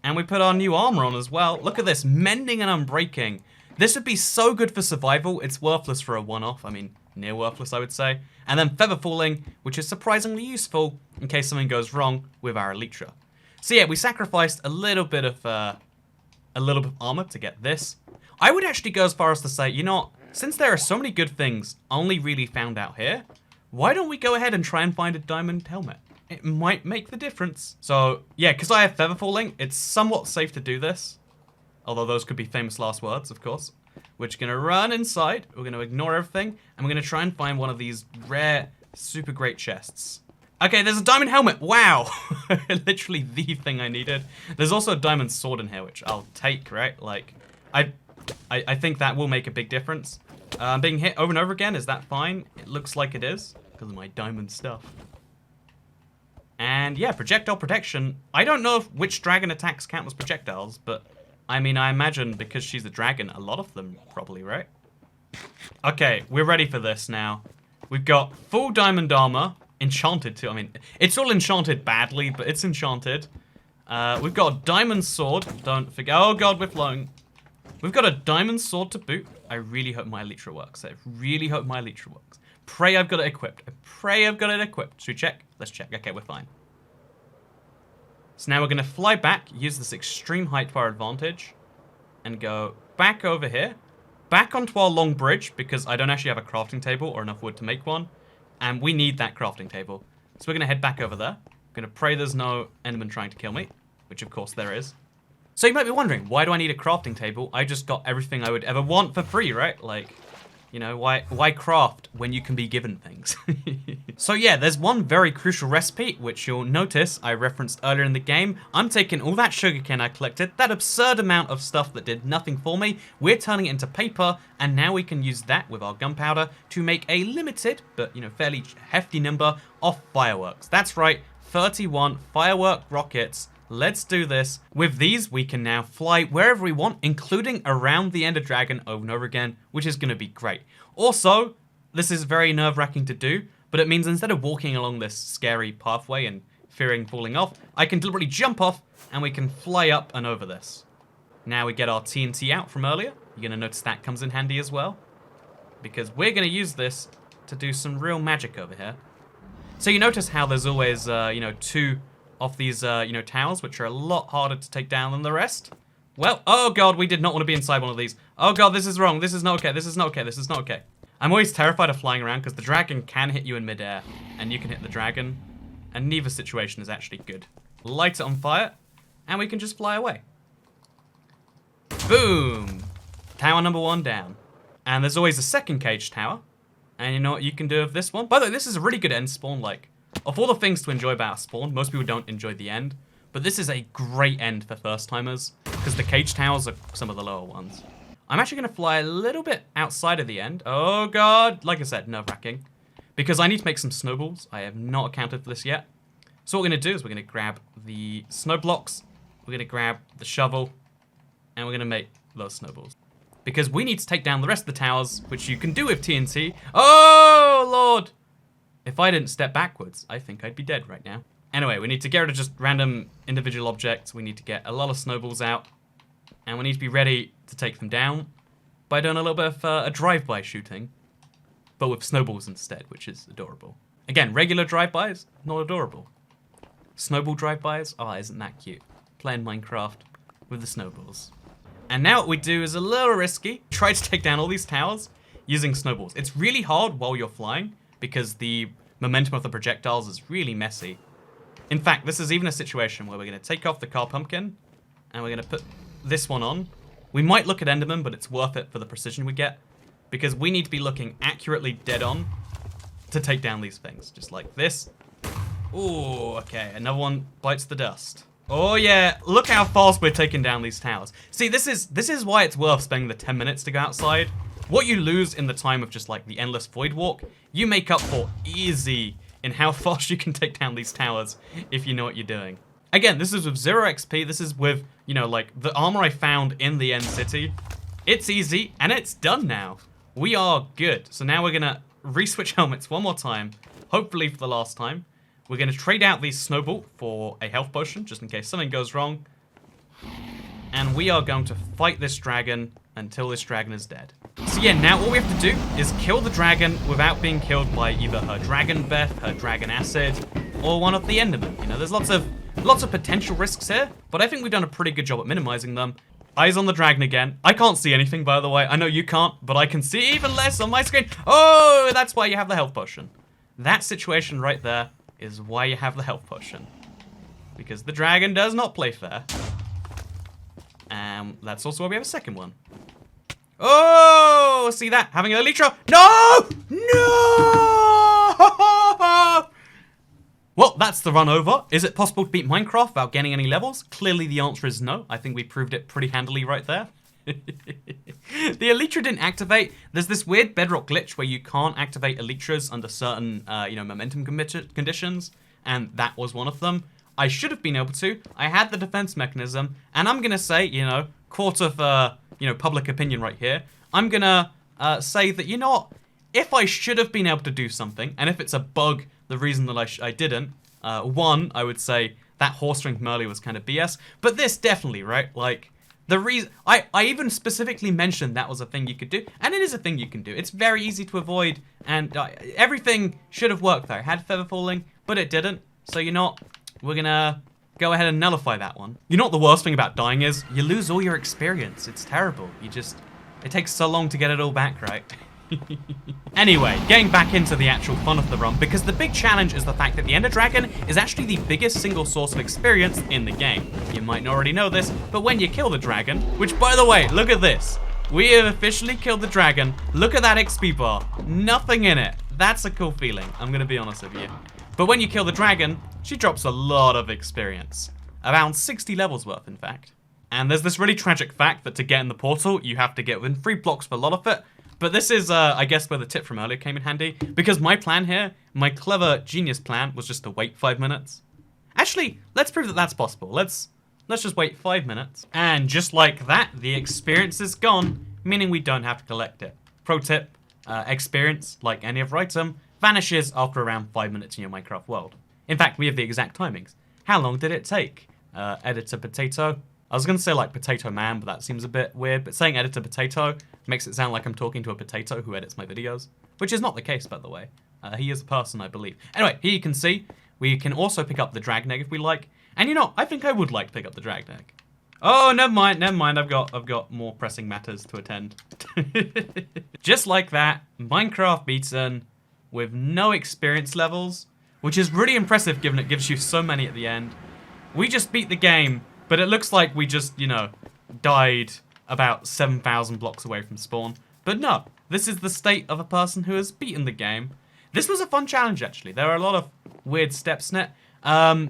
And we put our new armor on as well. Look at this. Mending and unbreaking. This would be so good for survival. It's worthless for a one-off. I mean, near worthless, I would say. And then feather falling, which is surprisingly useful in case something goes wrong with our elytra. So yeah, we sacrificed a little bit of armor to get this. I would actually go as far as to say, you know, since there are so many good things only really found out here, why don't we go ahead and try and find a diamond helmet? It might make the difference. So yeah, because I have feather falling, it's somewhat safe to do this. Although those could be famous last words, of course. We're just going to run inside. We're going to ignore everything. And we're going to try and find one of these rare, super great chests. Okay, there's a diamond helmet. Wow. Literally the thing I needed. There's also a diamond sword in here, which I'll take, right? Like, I think that will make a big difference. Being hit over and over again, is that fine? It looks like it is, because of my diamond stuff. And yeah, projectile protection. I don't know which dragon attacks count as projectiles, but I mean, I imagine because she's a dragon, a lot of them probably, right? Okay, we're ready for this now. We've got full diamond armor, enchanted too. I mean, it's all enchanted badly, but it's enchanted. We've got a diamond sword. Don't forget. Oh god, we're flowing. We've got a diamond sword to boot. I really hope my elytra works. I really hope my elytra works. Pray I've got it equipped. I pray I've got it equipped. Should we check? Let's check. Okay, we're fine. So now we're going to fly back, use this extreme height to our advantage, and go back over here, back onto our long bridge, because I don't actually have a crafting table or enough wood to make one, and we need that crafting table. So we're going to head back over there. We're going to pray there's no enderman trying to kill me, which of course there is. So you might be wondering, why do I need a crafting table? I just got everything I would ever want for free, right? Like, you know, why craft when you can be given things? So yeah, there's one very crucial recipe, which you'll notice I referenced earlier in the game. I'm taking all that sugarcane I collected, that absurd amount of stuff that did nothing for me, we're turning it into paper, and now we can use that with our gunpowder to make a limited, but you know, fairly hefty number of fireworks. That's right, 31 firework rockets. Let's do this. With these, we can now fly wherever we want, including around the Ender Dragon over and over again, which is going to be great. Also, this is very nerve-wracking to do, but it means instead of walking along this scary pathway and fearing falling off, I can deliberately jump off and we can fly up and over this. Now we get our TNT out from earlier. You're going to notice that comes in handy as well, because we're going to use this to do some real magic over here. So you notice how there's always, you know, two of these, you know, towers, which are a lot harder to take down than the rest. Well, oh god, we did not want to be inside one of these. Oh god, this is wrong. This is not okay. This is not okay. This is not okay. I'm always terrified of flying around because the dragon can hit you in midair, and you can hit the dragon, and neither situation is actually good. Light it on fire, and we can just fly away. Boom! Tower number 1 down. And there's always a second cage tower, and you know what you can do with this one? By the way, this is a really good end spawn, like, of all the things to enjoy about Spawn, most people don't enjoy the end, but this is a great end for first-timers, because the cage towers are some of the lower ones. I'm actually going to fly a little bit outside of the end. Oh god, like I said, nerve-wracking, because I need to make some snowballs. I have not accounted for this yet. So what we're going to do is we're going to grab the snow blocks, we're going to grab the shovel, and we're going to make those snowballs. Because we need to take down the rest of the towers, which you can do with TNT. Oh, Lord! If I didn't step backwards, I think I'd be dead right now. Anyway, we need to get rid of just random individual objects. We need to get a lot of snowballs out. And we need to be ready to take them down. by doing a little bit of a drive-by shooting, but with snowballs instead, which is adorable. Again, regular drive-bys, not adorable. Snowball drive-bys, oh, isn't that cute? Playing Minecraft with the snowballs. And now what we do is a little risky. Try to take down all these towers using snowballs. It's really hard while you're flying because the momentum of the projectiles is really messy. In fact, this is even a situation where we're going to take off the car pumpkin and we're going to put this one on. We might look at Enderman, but it's worth it for the precision we get because we need to be looking accurately dead on to take down these things. Just like this. Ooh, okay. Another one bites the dust. Oh yeah, look how fast we're taking down these towers. See, this is why it's worth spending the 10 minutes to go outside. What you lose in the time of just like the endless void walk, you make up for easy in how fast you can take down these towers if you know what you're doing. Again, this is with 0 XP. This is with, you know, like the armor I found in the end city. It's easy and it's done now. We are good. So now we're gonna re-switch helmets one more time, hopefully for the last time. We're going to trade out these snowball for a health potion, just in case something goes wrong. And we are going to fight this dragon until this dragon is dead. So yeah, now all we have to do is kill the dragon without being killed by either her dragon breath, her dragon acid, or one of the endermen. You know, there's lots of potential risks here, but I think we've done a pretty good job at minimizing them. Eyes on the dragon again. I can't see anything, by the way. I know you can't, but I can see even less on my screen. Oh, that's why you have the health potion. That situation right there is why you have the health potion. Because the dragon does not play fair. And that's also why we have a second one. Oh, see that? Having a elytra. No! No! Well, that's the run over. Is it possible to beat Minecraft without getting any levels? Clearly the answer is no. I think we proved it pretty handily right there. The elytra didn't activate. There's this weird Bedrock glitch where you can't activate elytras under certain, momentum conditions, and that was one of them. I should have been able to. I had the defense mechanism, and I'm gonna say, court of, public opinion right here. I'm gonna say that, you know what? If I should have been able to do something, and if it's a bug, the reason that I didn't, one, I would say that horse ring from earlier was kind of BS, but this definitely, right? Like, the reason, I even specifically mentioned that was a thing you could do, and it is a thing you can do. It's very easy to avoid, and everything should have worked there. It had feather falling, but it didn't. So you know what? We're gonna go ahead and nullify that one. You know what the worst thing about dying is? You lose all your experience. It's terrible. It takes so long to get it all back, right? Anyway, getting back into the actual fun of the run, because the big challenge is the fact that the Ender Dragon is actually the biggest single source of experience in the game. You might not already know this, but when you kill the dragon, which by the way, look at this. We have officially killed the dragon. Look at that XP bar. Nothing in it. That's a cool feeling, I'm gonna be honest with you. But when you kill the dragon, she drops a lot of experience. Around 60 levels worth, in fact. And there's this really tragic fact that to get in the portal, you have to get within 3 blocks for a lot of it. But this is, I guess, where the tip from earlier came in handy. Because my plan here, my clever genius plan, was just to wait 5 minutes. Actually, let's prove that that's possible. Let's just wait 5 minutes. And just like that, the experience is gone, meaning we don't have to collect it. Pro tip, experience, like any other item, vanishes after around 5 minutes in your Minecraft world. In fact, we have the exact timings. How long did it take? Editor potato. I was going to say like potato man, but that seems a bit weird. But saying editor potato makes it sound like I'm talking to a potato who edits my videos. Which is not the case, by the way. He is a person, I believe. Anyway, here you can see, we can also pick up the dragon egg if we like. And you know, I think I would like to pick up the dragon egg. Oh, never mind. I've got more pressing matters to attend. Just like that, Minecraft beaten with no experience levels, which is really impressive given it gives you so many at the end. We just beat the game. But it looks like we just, died about 7,000 blocks away from spawn. But no, this is the state of a person who has beaten the game. This was a fun challenge, actually. There are a lot of weird steps in it.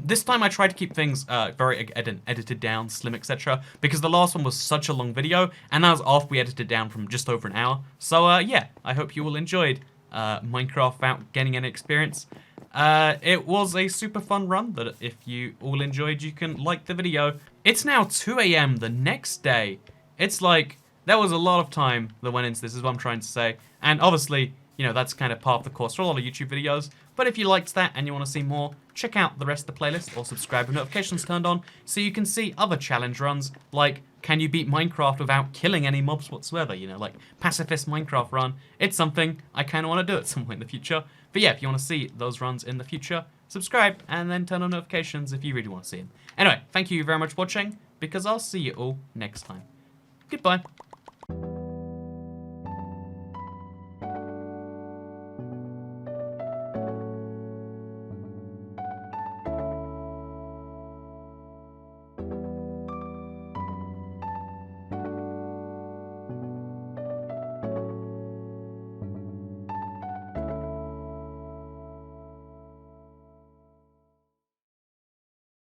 This time I tried to keep things very edited down, slim, etc. Because the last one was such a long video, and that was after we edited down from just over an hour. So, yeah, I hope you all enjoyed Minecraft without getting any experience. It was a super fun run that if you all enjoyed, you can like the video. It's now 2 AM the next day. It's like, there was a lot of time that went into this, is what I'm trying to say. And obviously, that's kind of part of the course for a lot of YouTube videos. But if you liked that and you want to see more, check out the rest of the playlist or subscribe with notifications turned on so you can see other challenge runs like can you beat Minecraft without killing any mobs whatsoever? You know, like pacifist Minecraft run. It's something I kind of want to do at some point in the future. But yeah, if you want to see those runs in the future, subscribe and then turn on notifications if you really want to see them. Anyway, thank you very much for watching, because I'll see you all next time. Goodbye.